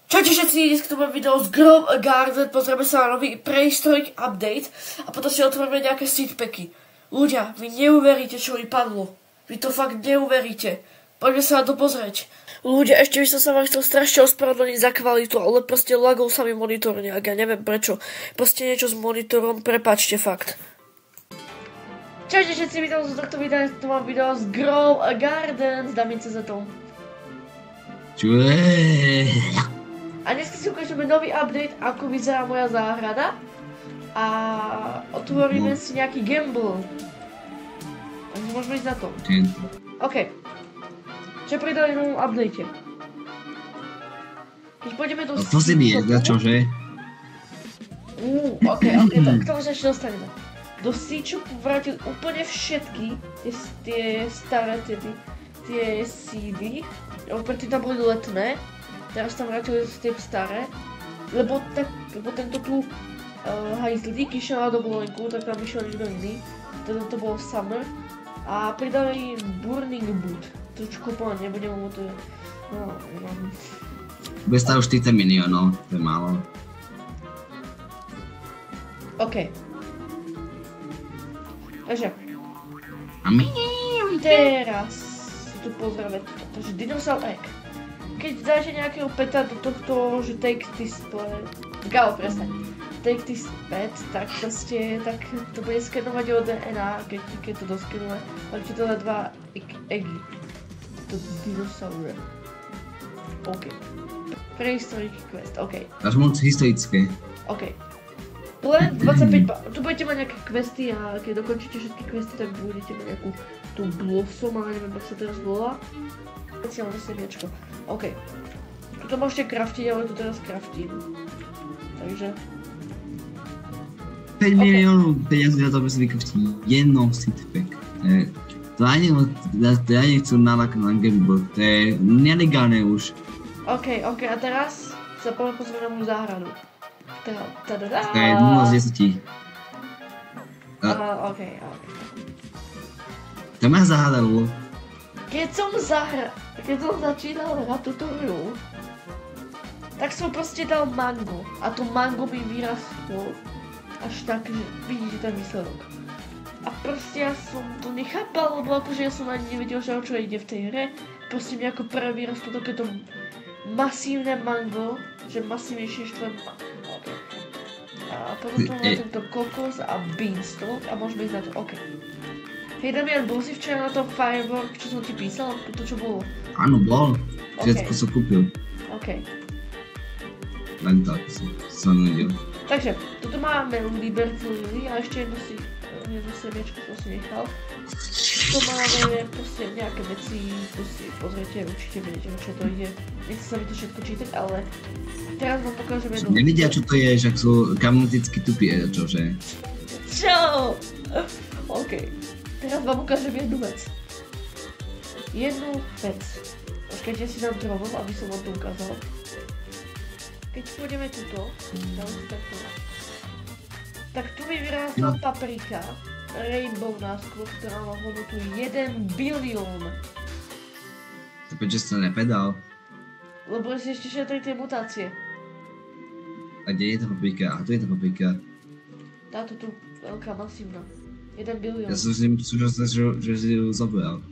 Čaute všetci, dnes tu mám video z Grove a Garden, pozrieme sa na nový Prehistoric Update a potom si otvoríme nejaké seedpacky. Ľudia, vy neuveríte, čo mi padlo. Vy to fakt neuveríte. Poďme sa na to pozrieť. Ľudia, ešte by som sa vám chcel strašne ospravedlniť za kvalitu, ale proste lagol sa mi monitor nejak, ja neviem prečo. Proste niečo s monitorom, prepáčte fakt. Čaute všetci, vítam z tohto videa, tu mám video z Grove a Garden, dáme sa za to. A dneska si ukážeme nový update, ako vyzerá moja záhrada. A otvoríme si nejaký gamble. Takže môžeme ísť na to. OK. Čo pridali v novom update? Keď pôjdeme do... To si bije, za čože? OK, tak k tomu sa ešte dostaneme. Do Sieču vrátil úplne všetky tie staré tie seedy. Predtým tam boli letné. Teraz tam vrátili tie staré, lebo tento tu hajzlík išiel na dovolenku, tak tam išiel niekto iný, teda to bol Summer a pridali Burning Boot, trošku úplne nebudem mu to... Bude stále už 40 miliónov, to je málo. OK. Takže... Teraz si tu pozrieme toto, takže Dinosaur Egg. Keď dáte nejakého peta do tohto, že take this pet, presne, take this pet, tak proste, tak to bude skenovať o DNA, keď to doskenuje, ale ti to dá 2 eggy, to dinosaure. OK. Prehistoric quest, OK. Až moc historické. OK. Len 25 tu budete mať nejaké questy a keď dokončíte všetky questy, tak budete mať nejakú tú Blossom, ale neviem, ako sa teraz volá. Speciálne semiečko. OK. Tuto môžete craftiť, ale tu teraz craftím. Takže... 5 miliónov peniazí za to, aby si vykraftil jedno seedpack. To ja nechcem nalákať na gamble, to je nelegálne už. OK, a teraz sa poďme pozrieť na moju záhradu. To je 0 z 10. OK. To ma zahádalo. Keď som začínal hrať túto hru, tak som proste dal mango a to mango mi vyrastlo až tak, že vidíte ten výsledok. A proste ja som to nechápal, lebo akože ja som ani nevedel, že o čo ide v tej hre. Proste mi ako prvé vyrastlo takéto masívne mango, že masívnejšie štve mango. Okay. A potom tu máme tento kokos a beanstalk a môžeme ísť na to, OK. Hej Damian, bol si včera na tom Firework, čo som ti písal? To čo bolo? Áno, bol. Všetko som kúpil. OK. Len tak som nevidel. Takže, toto máme Liberty Lily a ešte jedno semiečko som si nechal. Tu máme proste nejaké veci, tu si pozriete, určite viete, o čo to ide. Nechce sa mi to všetko čítať, ale teraz vám pokážem jednu... Nevidia, čo to je, že ak sú kamuticky tupí, čože? Čo? OK. Teraz vám ukážem jednu vec. Počkajte si dám drovom, aby som vám to ukázal. Keď pôjdeme tuto, tak tu mi vyrástla paprika, Rainbow náskôr, ktorá má hodnotu 1 bilión. To prečo si to nepedal? Lebo si ešte šetri tie mutácie. A kde je tá paprika? A tu je tá paprika. Táto tu, veľká, masívna. 1 bilión. Ja som si myslel, že si ju zobral.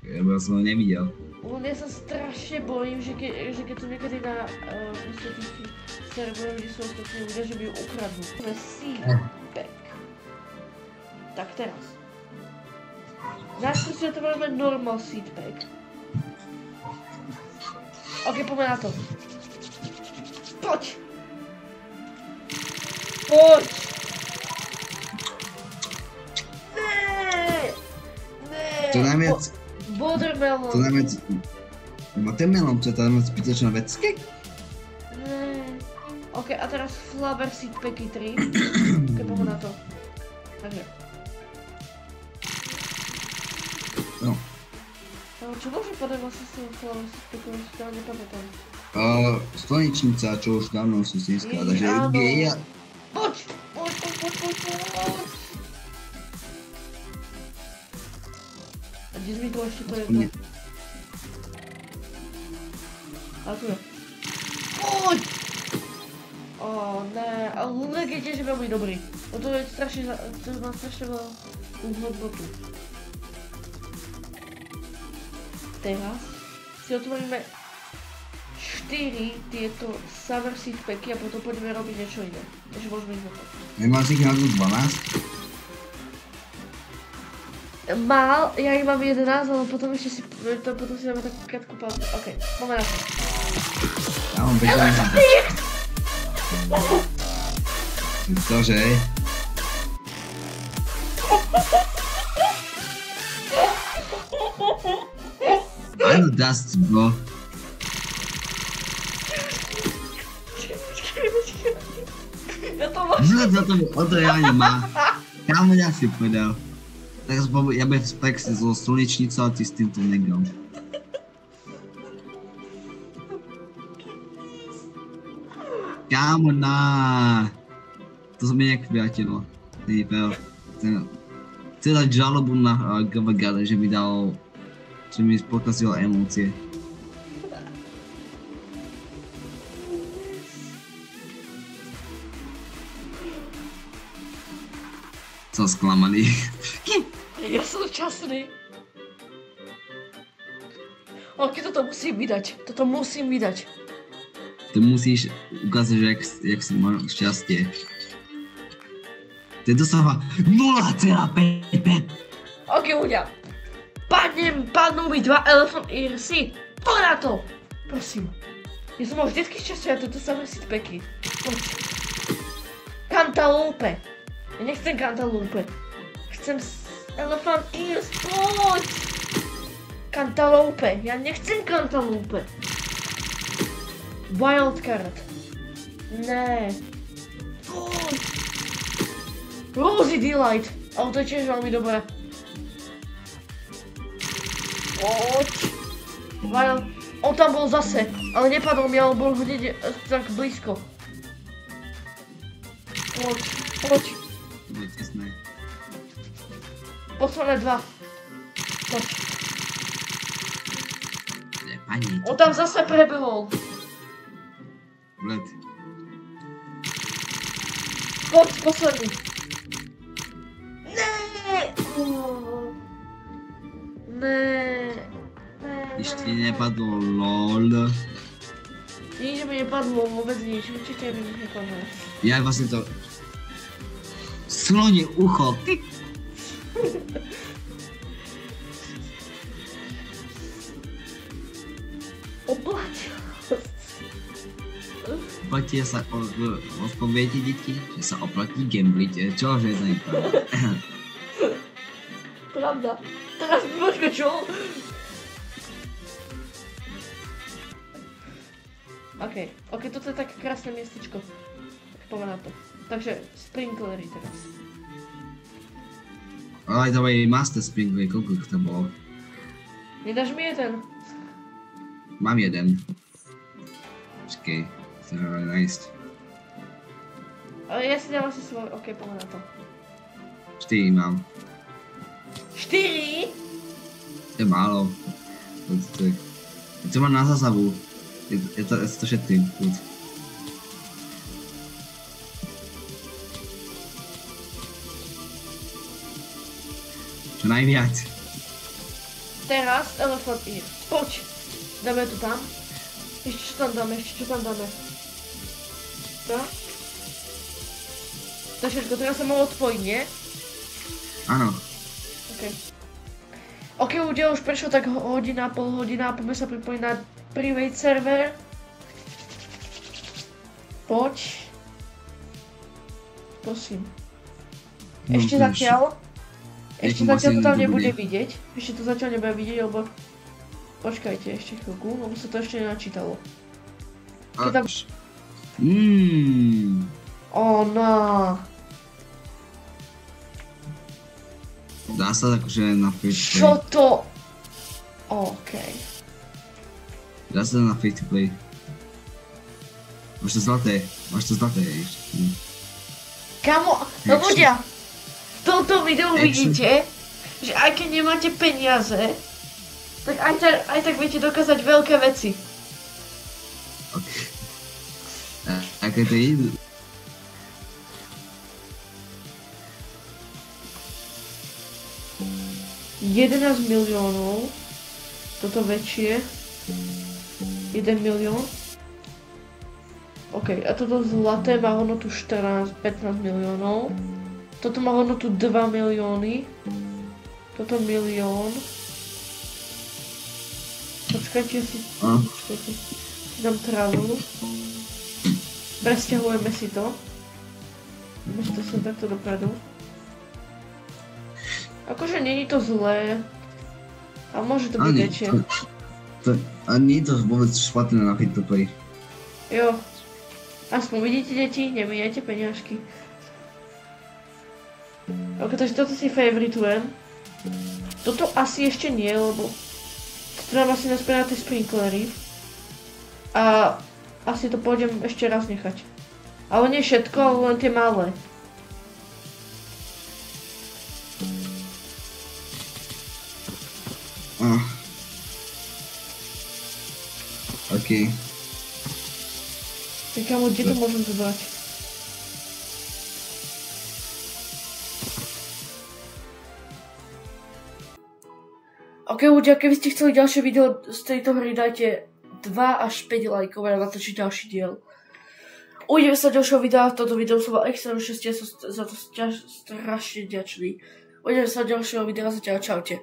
Ja som ho nevidel. Ja sa strašne bojím, že keď som niekedy na tých serveroch, kde sú ostatní ľudia, že mi ju ukradnú. Máme seedpack. Tak teraz. Najskôr si otvoríme normal seedpack. OK, poďme na to. Poď! To najviac... Watermelon. To najviac... Watermelon, to je tá najviac zbytočná vec. OK, a teraz Flower Seedpacky 3. OK, poďme na to. Takže. No. Čo môže podať vlastne s tým Flower Seedpackom, si to nepamätám. Slnečnica, čo už dávno som si získal, takže ja... Poď! A kde zmizlo ešte to jedno? A tu je. Poď! Ne, ale Lunek je tiež veľmi dobrý. O to je strašne, to má strašne veľa hodnotu. Teraz si otvoríme 4 tieto Summer Seed Packy a potom poďme robiť niečo iné. Takže môžeme ísť na to. Nemáš ich na 12? Mal, ja ich mám 11, ale potom ešte si, potom si dáme takú krátku pauzu. OK, máme na to. Ja mám 5 Cože? Áno, dust, bro. Ja to mám. Vzhľad za to, o to ja nemá. Kámo, ja si povedal. Tak ja budem v Spexe so slnečnicou a ty s týmto negrom. Kámo, na. To som je nejak priateľo. Není fér. Chcem dať žalobu na GVGD, že mi dal... že mi pokazil emócie. Som sklamaný. Ja som časný. Ok, toto musím vydať. Toto musím vydať. Ty musíš ukázať, že jak si máš šťastie. To je dosáva 0,55. Ok, ľudia. Padnú mi 2 Elephant Earsy. Poď na to. Prosím. Ja som mal vždycky šťastie a toto Summer Seed Packy. Poď. Cantaloupe. Ja nechcem Cantaloupe. Chcem Elephant Ears. Poď. Cantaloupe. Ja nechcem Cantaloupe. Wildcard. Ne. Poď. Rosy Delight. Ale to je tiež veľmi dobré. Poď. Wild. On tam bol zase, ale nepadol mi, ale bol hneď tak blízko. Poď. Poď. To je tesné. Posledné 2. Poď. Pani. On tam zase prebehol. Bled. Poď, posledný. Ne. Ne. Ešte nepadlo, lol. Nič mi nepadlo, vôbec nič, určite mi nič nepadlo. Ja vlastne to... Slonie ucho. Oplatilo. Oplatí sa, viete, detí, že sa oplatí gambliť, čože je nepravda. Pravda. Teraz mi počkaj, čo? OK, toto je také krásne miestečko. Tak poďme na to. Takže, sprinklery teraz. Ale to je master sprinkler, koľko to bolo? Nedáš mi jeden? Mám jeden. Počkej, to je nájsť. Ale ja si dám asi svoj, OK, poďme na to. 4 mám. 4? To je málo. To mám na zásavu. Ja to šetrím. Čo najviac. Teraz Elephant Ear. Poď. Dáme to tam. Ešte čo tam dáme? Tak. To všetko, teraz sa mohlo odpojiť, nie? Áno. OK, ľudia, už prešlo tak hodina, pol hodina, poďme sa pripojiť na private server. Poď. Prosím. Ešte zatiaľ to tam nebude vidieť. Ešte to zatiaľ nebude vidieť, lebo... Počkajte ešte chvíľku, lebo sa to ešte nenačítalo. Oh no. Dá sa akože na free to play. Čo to? OK. Dá sa na free to play. Máš to zlaté ešte. Kamo, ľudia, v tomto videu vidíte, že aj keď nemáte peniaze, tak aj tak viete dokázať veľké veci. Ok. Aké to je? 11 miliónov. Toto väčšie. 1 milión. OK, a toto zlaté má hodnotu 15 miliónov. Toto má hodnotu 2 milióny. Toto milión. Počkajte si dám travu. Presťahujeme si to. Môžete sa takto dopredu. Akože není to zlé. A môže to byť väčšie. A nie je to vôbec špatné na free-to-play. Jo. Aspoň vidíte, deti, nemíjajte peniažky. Ok, takže toto si favoritujem. Toto asi ešte nie, lebo treba si naspäť na tie sprinklery. A asi to pôjdem ešte raz nechať. Ale nie všetko, ale len tie malé. OK. Tak kámo, kde to môžem zobrať? OK ľudia, keby ste chceli ďalšie video z tejto hry, dajte 2 až 5 lajkov a natočiť ďalší diel. Uvidíme sa ďalšieho videa, toto video som bol extrémne šťastný, za to strašne vďačný. Uvidíme sa ďalšieho videa, zatiaľ čaute.